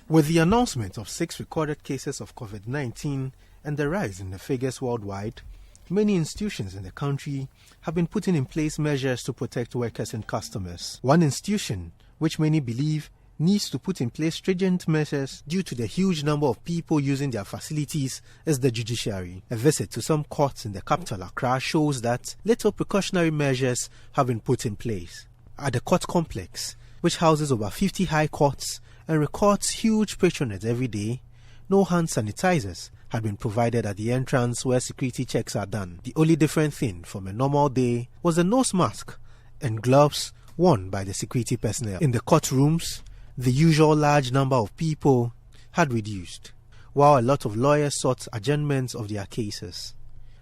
With the announcement of 6 recorded cases of COVID-19 and the rise in the figures worldwide, many institutions in the country have been putting in place measures to protect workers and customers. One institution, which many believe needs to put in place stringent measures due to the huge number of people using their facilities, is the judiciary. A visit to some courts in the capital Accra shows that little precautionary measures have been put in place. At the court complex, which houses over 50 high courts and records huge patronage every day, no hand sanitizers had been provided at the entrance where security checks are done. The only different thing from a normal day was the nose mask and gloves worn by the security personnel. In the courtrooms, the usual large number of people had reduced, while a lot of lawyers sought adjournments of their cases.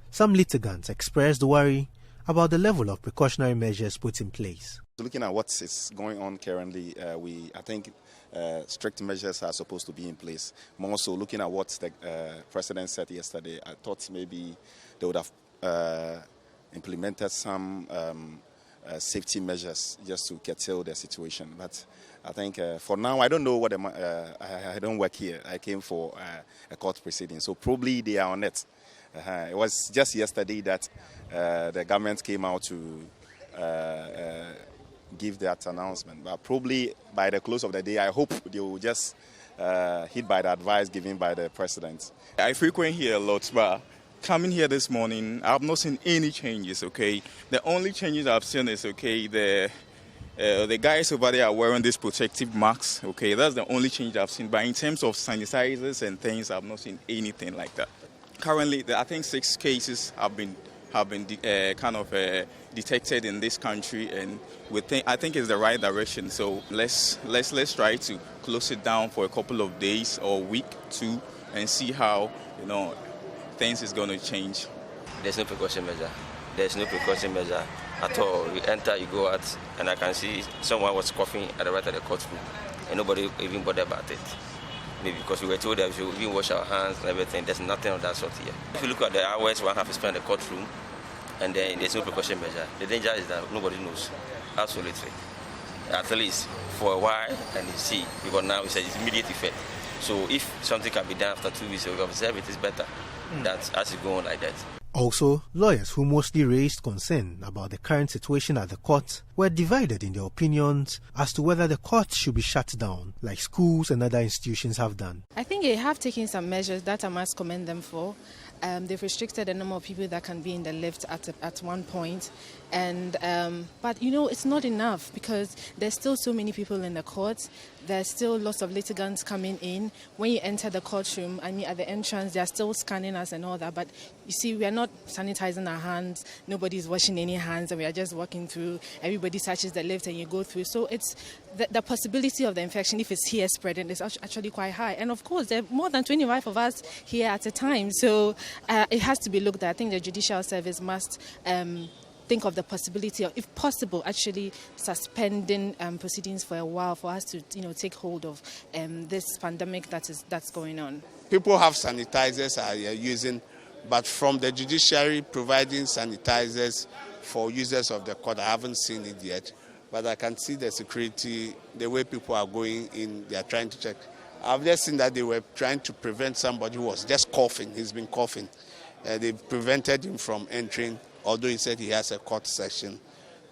Some litigants expressed worry about the level of precautionary measures put in place. Looking at what is going on currently, I think strict measures are supposed to be in place. More so, looking at what the President said yesterday, I thought maybe they would have implemented some safety measures just to curtail the situation. But I think for now, I don't know what I don't work here. I came for a court proceeding, so probably they are on it. It was just yesterday that the government came out to give that announcement. But probably by the close of the day, I hope they will just heed by the advice given by the President. I frequent here a lot, but coming here this morning, I've not seen any changes, okay? The only changes I've seen is, okay, the guys over there are wearing these protective masks, okay? That's the only change I've seen. But in terms of sanitizers and things, I've not seen anything like that. Currently, I think 6 cases have been detected in this country, and I think it's the right direction. So let's try to close it down for a couple of days or a week, 2, and see how things is going to change. There's no precaution measure. There's no precaution measure at all. You enter, you go out, and I can see someone was coughing at the right of the courtroom, and nobody even bothered about it. Maybe because we were told that we should even wash our hands and everything. There's nothing of that sort here. If you look at the hours one have to spend in the courtroom, and then there's no precaution measure, the danger is that nobody knows. Absolutely. At least for a while, and you see, because now it's immediate effect. So if something can be done after 2 weeks, we observe it is better. That's as you go on like that. Also, lawyers who mostly raised concern about the current situation at the court were divided in their opinions as to whether the court should be shut down, like schools and other institutions have done. I think they have taken some measures that I must commend them for. They've restricted the number of people that can be in the lift at one point. But it's not enough because there's still so many people in the courts. There's still lots of litigants coming in. When you enter the courtroom, at the entrance, they're still scanning us and all that. But you see, we are not sanitizing our hands. Nobody's washing any hands, and we are just walking through. Everybody touches the lift and you go through. So it's the possibility of the infection, if it's here spreading, is actually quite high. And of course, there are more than 25 of us here at a time. So it has to be looked at. I think the Judicial Service must think of the possibility of, if possible, actually suspending proceedings for a while for us to, take hold of this pandemic that's going on. People have sanitizers are using, but from the judiciary providing sanitizers for users of the court, I haven't seen it yet. But I can see the security, the way people are going in, they are trying to check. I've just seen that they were trying to prevent somebody who was just coughing. He's been coughing. They prevented him from entering, although he said he has a court session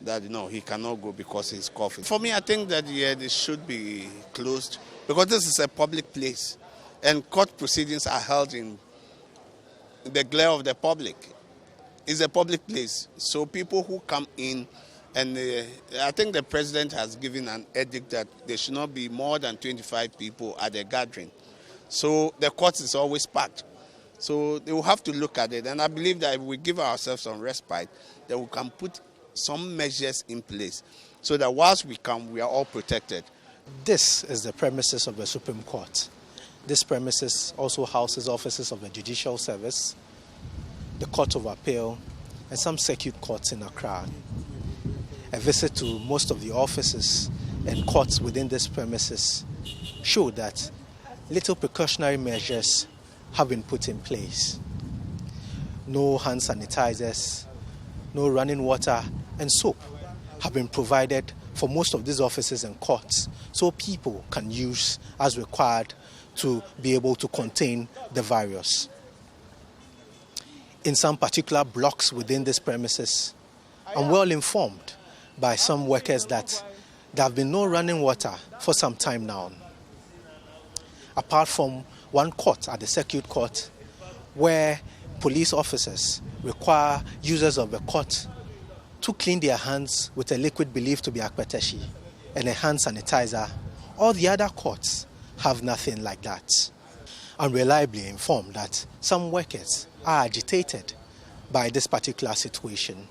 that he cannot go because he's coughing. For me, I think that this should be closed because this is a public place and court proceedings are held in the glare of the public. It's a public place, so people who come in, and I think the president has given an edict that there should not be more than 25 people at a gathering. So the court is always packed. So they will have to look at it. And I believe that if we give ourselves some respite, that we can put some measures in place so that whilst we come, we are all protected. This is the premises of the Supreme Court. This premises also houses offices of the Judicial Service, the Court of Appeal, and some circuit courts in Accra. A visit to most of the offices and courts within this premises showed that little precautionary measures have been put in place. No hand sanitizers, no running water and soap have been provided for most of these offices and courts so people can use as required to be able to contain the virus. In some particular blocks within these premises, I'm well informed by some workers that there have been no running water for some time now. Apart from one court at the circuit court where police officers require users of the court to clean their hands with a liquid believed to be akpeteshi and a hand sanitizer, all the other courts have nothing like that. I'm reliably informed that some workers are agitated by this particular situation.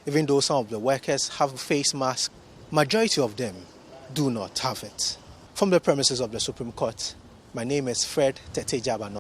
Even though some of the workers have face masks, majority of them do not have it. From the premises of the Supreme Court, my name is Fred Djabanor.